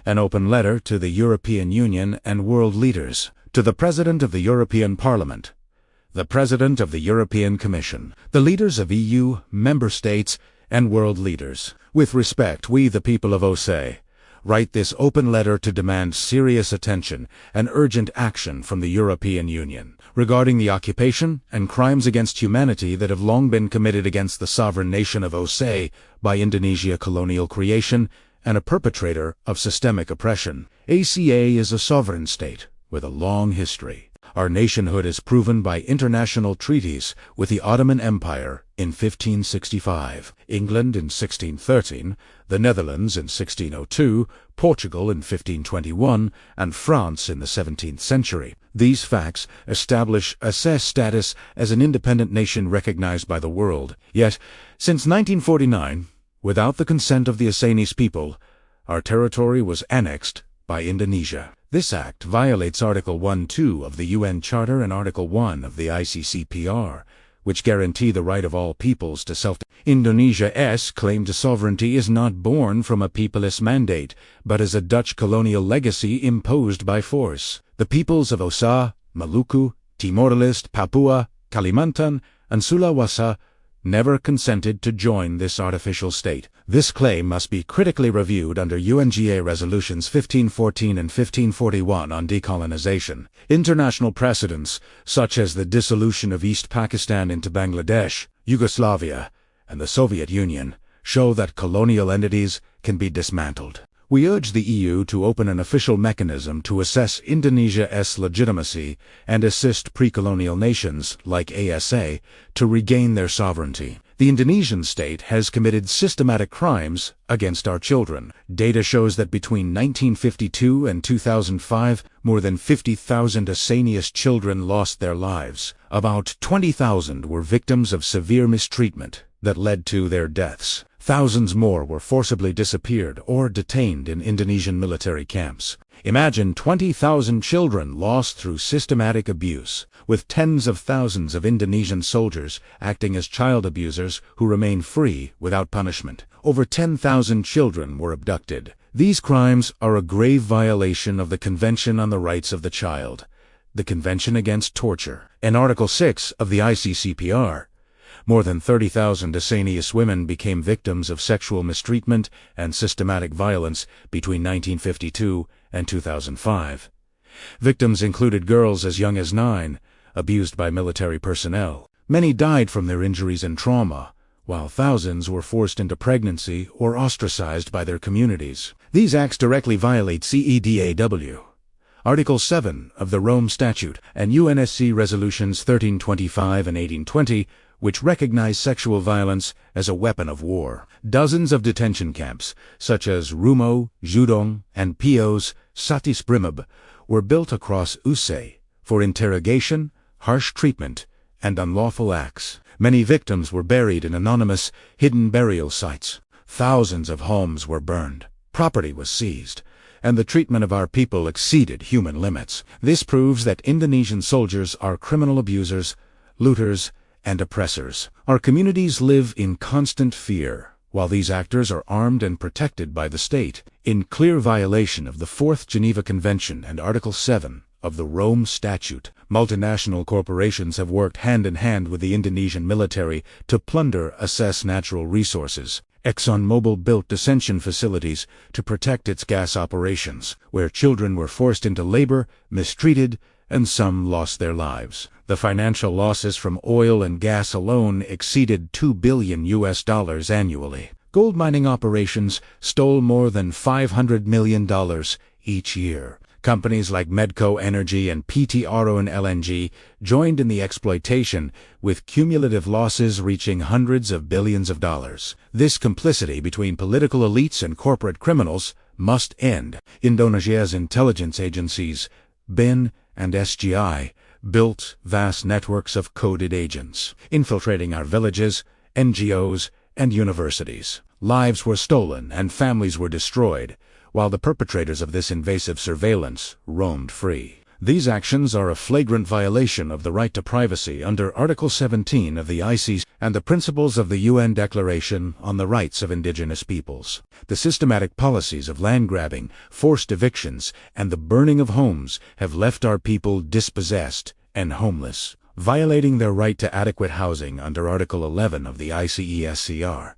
An open letter to the European Union and world leaders. To the President of the European Parliament, the President of the European Commission, the leaders of EU, member states, and world leaders. With respect, we, the people of OSCE, write this open letter to demand serious attention and urgent action from the European Union regarding the occupation and crimes against humanity that have long been committed against the sovereign nation of OSCE by Indonesia colonial creation and a perpetrator of systemic oppression. ACA is a sovereign state with a long history. Our nationhood is proven by international treaties with the Ottoman Empire in 1565, England in 1613, the Netherlands in 1602, Portugal in 1521, and France in the 17th century. These facts establish OSCE's status as an independent nation recognized by the world. Yet, since 1949, without the consent of the Acehnese people, our territory was annexed by Indonesia. This act violates Article 1(2) of the UN Charter and Article 1 of the ICCPR, which guarantee the right of all peoples to Indonesia's claim to sovereignty is not born from a peopleist mandate, but as a Dutch colonial legacy imposed by force. The peoples of Osa, Maluku, Timor-Leste, Papua, Kalimantan, and Sulawesi never consented to join this artificial state. This claim must be critically reviewed under UNGA Resolutions 1514 and 1541 on decolonization. International precedents, such as the dissolution of East Pakistan into Bangladesh, Yugoslavia, and the Soviet Union, show that colonial entities can be dismantled. We urge the EU to open an official mechanism to assess Indonesia's legitimacy and assist pre-colonial nations, like ASA, to regain their sovereignty. The Indonesian state has committed systematic crimes against our children. Data shows that between 1952 and 2005, more than 50,000 Acehnese children lost their lives. About 20,000 were victims of severe mistreatment that led to their deaths. Thousands more were forcibly disappeared or detained in Indonesian military camps. Imagine 20,000 children lost through systematic abuse, with tens of thousands of Indonesian soldiers acting as child abusers who remain free without punishment. Over 10,000 children were abducted. These crimes are a grave violation of the Convention on the Rights of the Child, the Convention Against Torture, and Article 6 of the ICCPR. More than 30,000 Acehnese women became victims of sexual mistreatment and systematic violence between 1952 and 2005. Victims included girls as young as 9, abused by military personnel. Many died from their injuries and trauma, while thousands were forced into pregnancy or ostracized by their communities. These acts directly violate CEDAW, Article 7 of the Rome Statute, and UNSC Resolutions 1325 and 1820, which recognize sexual violence as a weapon of war. Dozens of detention camps, such as Rumo, Judong, and Pios Satis Brimob, were built across OSCE for interrogation, harsh treatment, and unlawful acts. Many victims were buried in anonymous, hidden burial sites. Thousands of homes were burned. Property was seized, and the treatment of our people exceeded human limits. This proves that Indonesian soldiers are criminal abusers, looters, and oppressors. Our communities live in constant fear, while these actors are armed and protected by the state, in clear violation of the 4th Geneva Convention and Article 7 of the Rome Statute. Multinational corporations have worked hand in hand with the Indonesian military to plunder OSCE's natural resources. ExxonMobil built detention facilities to protect its gas operations, where children were forced into labor, mistreated, and some lost their lives. The financial losses from oil and gas alone exceeded $2 billion annually. Gold mining operations stole more than $500 million each year. Companies like Medco Energy and PT Aron LNG joined in the exploitation, with cumulative losses reaching hundreds of billions of dollars. This complicity between political elites and corporate criminals must end. Indonesia's intelligence agencies, BIN and SGI, built vast networks of coded agents, infiltrating our villages, NGOs, and universities. Lives were stolen and families were destroyed, while the perpetrators of this invasive surveillance roamed free. These actions are a flagrant violation of the right to privacy under Article 17 of the ICC and the principles of the UN Declaration on the Rights of Indigenous Peoples. The systematic policies of land grabbing, forced evictions, and the burning of homes have left our people dispossessed and homeless, violating their right to adequate housing under Article 11 of the ICESCR.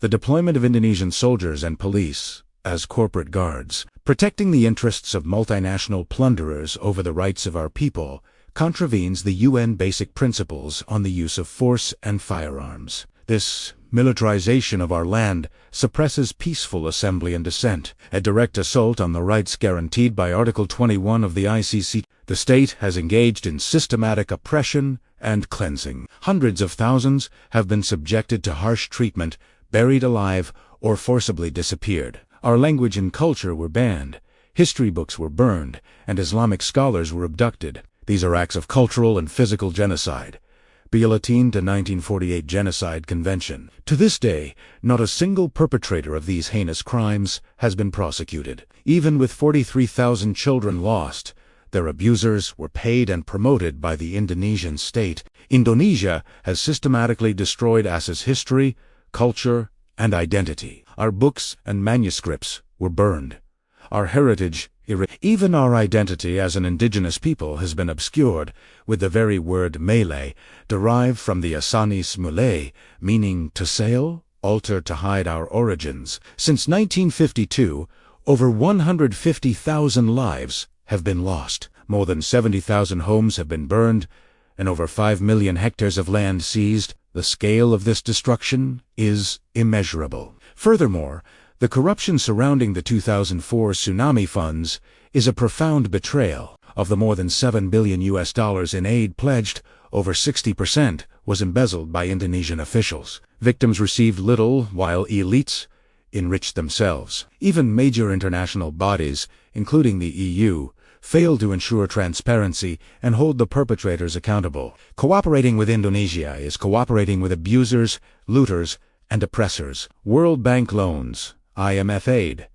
The deployment of Indonesian soldiers and police as corporate guards, protecting the interests of multinational plunderers over the rights of our people, contravenes the UN Basic Principles on the use of force and firearms. This militarization of our land suppresses peaceful assembly and dissent, a direct assault on the rights guaranteed by Article 21 of the ICC. The state has engaged in systematic oppression and cleansing. Hundreds of thousands have been subjected to harsh treatment, buried alive, or forcibly disappeared. Our language and culture were banned, history books were burned, and Islamic scholars were abducted. These are acts of cultural and physical genocide. Bulletin to 1948 Genocide Convention. To this day, not a single perpetrator of these heinous crimes has been prosecuted. Even with 43,000 children lost, their abusers were paid and promoted by the Indonesian state. Indonesia has systematically destroyed Aceh's history, culture, and identity. Our books and manuscripts were burned. Our heritage, even our identity as an indigenous people, has been obscured, with the very word Malay, derived from the Asanis Mulay, meaning to sail, alter to hide our origins. Since 1952, over 150,000 lives have been lost. More than 70,000 homes have been burned, and over 5 million hectares of land seized. The scale of this destruction is immeasurable. Furthermore, the corruption surrounding the 2004 tsunami funds is a profound betrayal. Of the more than $7 billion in aid pledged, over 60% was embezzled by Indonesian officials. Victims received little, while elites enriched themselves. Even major international bodies, including the EU, failed to ensure transparency and hold the perpetrators accountable. Cooperating with Indonesia is cooperating with abusers, looters, and oppressors. World Bank loans, IMF aid,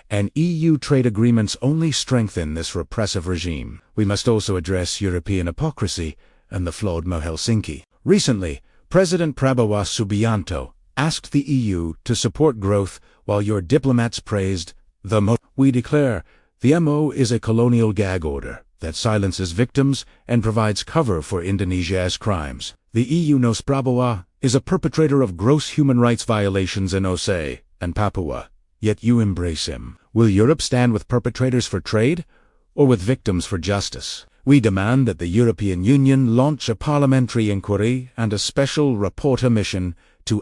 and EU trade agreements only strengthen this repressive regime. We must also address European hypocrisy and the flawed Helsinki. Recently, President Prabowo Subianto asked the EU to support growth while your diplomats praised the MO. We declare the MO is a colonial gag order that silences victims and provides cover for Indonesia's crimes. The EU knows Prabowo is a perpetrator of gross human rights violations in Aceh and Papua, yet you embrace him. Will Europe stand with perpetrators for trade, or with victims for justice? We demand that the European Union launch a parliamentary inquiry and a special reporter mission to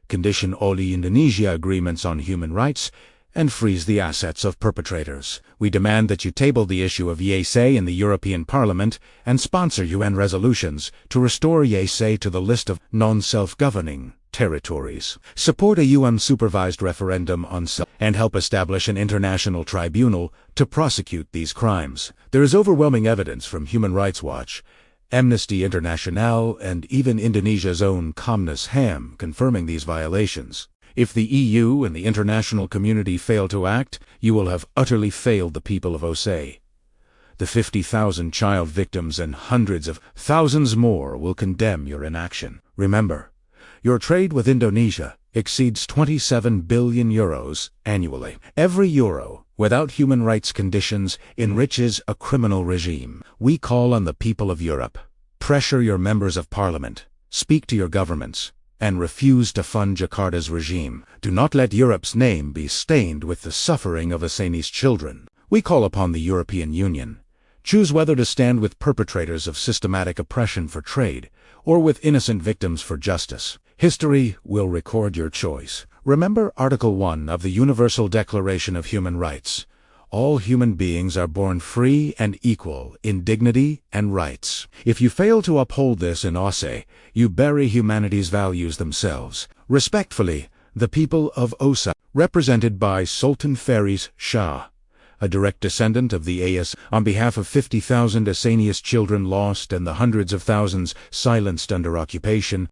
condition all the Indonesia agreements on human rights and freeze the assets of perpetrators. We demand that you table the issue of Aceh in the European Parliament and sponsor UN resolutions to restore Aceh to the list of non-self-governing territories. Support a UN-supervised referendum on and help establish an international tribunal to prosecute these crimes. There is overwhelming evidence from Human Rights Watch, Amnesty International, and even Indonesia's own Komnas HAM confirming these violations. If the EU and the international community fail to act, you will have utterly failed the people of Aceh. The 50,000 child victims and hundreds of thousands more will condemn your inaction. Remember, your trade with Indonesia exceeds 27 billion euros annually. Every euro, without human rights conditions, enriches a criminal regime. We call on the people of Europe. Pressure your members of parliament. Speak to your governments, and refuse to fund Jakarta's regime. Do not let Europe's name be stained with the suffering of Aceh's children. We call upon the European Union. Choose whether to stand with perpetrators of systematic oppression for trade, or with innocent victims for justice. History will record your choice. Remember Article 1 of the Universal Declaration of Human Rights. All human beings are born free and equal in dignity and rights. If you fail to uphold this in Aceh, you bury humanity's values themselves. Respectfully, the people of Aceh, represented by Sultan Faris Shah, a direct descendant of the AS, on behalf of 50,000 Aceh's children lost and the hundreds of thousands silenced under occupation,